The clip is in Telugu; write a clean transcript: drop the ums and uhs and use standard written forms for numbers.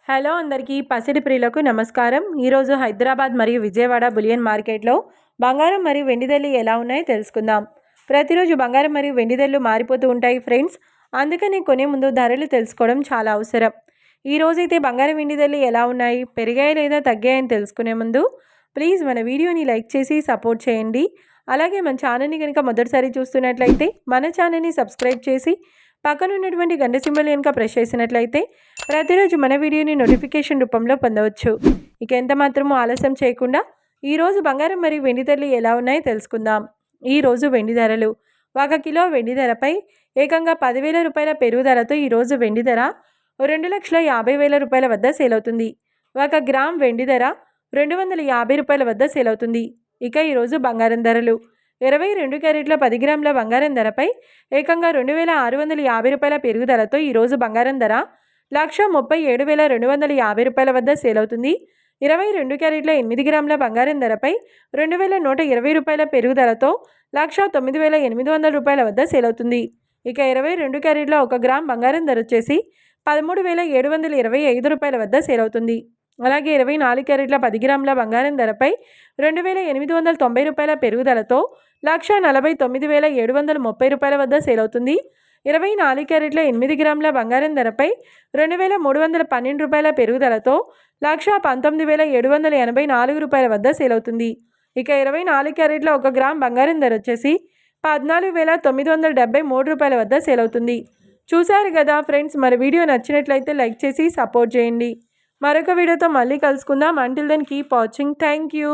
హలో అందరికీ పసిడి ప్రియులకు నమస్కారం. ఈరోజు హైదరాబాద్ మరియు విజయవాడ బులియన్ మార్కెట్లో బంగారం మరియు వెండి ధరలు ఎలా ఉన్నాయో తెలుసుకుందాం. ప్రతిరోజు బంగారం మరియు వెండి ధరలు మారిపోతూ ఉంటాయి ఫ్రెండ్స్. అందుకని కొనే ముందు ధరలు తెలుసుకోవడం చాలా అవసరం. ఈ రోజైతే బంగారం వెండి ధరలు ఎలా ఉన్నాయి, పెరిగాయి లేదా తగ్గాయని తెలుసుకునే ముందు ప్లీజ్ మన వీడియోని లైక్ చేసి సపోర్ట్ చేయండి. అలాగే మన ఛానల్ని కనుక మొదటిసారి చూస్తున్నట్లయితే మన ఛానల్ని సబ్స్క్రైబ్ చేసి పక్కన ఉన్నటువంటి గంట సింబల్ కనుక ప్రెస్ చేసినట్లయితే ప్రతిరోజు మన వీడియోని నోటిఫికేషన్ రూపంలో పొందవచ్చు. ఇక ఎంత మాత్రమూ ఆలస్యం చేయకుండా ఈరోజు బంగారం మరియు వెండి ధరలు ఎలా ఉన్నాయో తెలుసుకుందాం. ఈరోజు వెండి ధరలు 1 కిలో వెండి ధరపై ఏకంగా 10,000 రూపాయల పెరుగుదలతో ఈరోజు వెండి ధర 2,50,000 రూపాయల వద్ద సేల్ అవుతుంది. 1 గ్రామ్ వెండి ధర 250 రూపాయల వద్ద సేల్ అవుతుంది. ఇక ఈరోజు బంగారం ధరలు 22 క్యారెట్ల 10 గ్రాముల బంగారం ధరపై ఏకంగా 2,650 రూపాయల పెరుగుదలతో ఈరోజు బంగారం ధర 1,37,250 రూపాయల వద్ద సేల్ అవుతుంది. 22 క్యారెట్ల 8 గ్రాముల బంగారం ధరపై 2,120 రూపాయల పెరుగుదలతో 1,09,800 రూపాయల వద్ద సేల్ అవుతుంది. ఇక 22 క్యారెట్ల 1 గ్రామ్ బంగారం ధర వచ్చేసి 13,725 రూపాయల వద్ద సేల్ అవుతుంది. అలాగే 24 క్యారెట్ల 10 గ్రాముల బంగారం ధరపై 2,890 రూపాయల పెరుగుదలతో 1,49,730 రూపాయల వద్ద సేల్ అవుతుంది. 24 క్యారెట్ల 8 గ్రాముల బంగారం ధరపై 2,312 రూపాయల పెరుగుదలతో 1,19,784 రూపాయల వద్ద సేల్ అవుతుంది. ఇక 24 క్యారెట్ల 1 గ్రామ్ బంగారం ధర వచ్చేసి 14,973 రూపాయల వద్ద సేల్ అవుతుంది. చూశారు కదా ఫ్రెండ్స్, మరి వీడియో నచ్చినట్లయితే లైక్ చేసి సపోర్ట్ చేయండి. మరొక వీడియోతో మళ్ళీ కలుసుకుందాం. Until then keep watching. Thank you.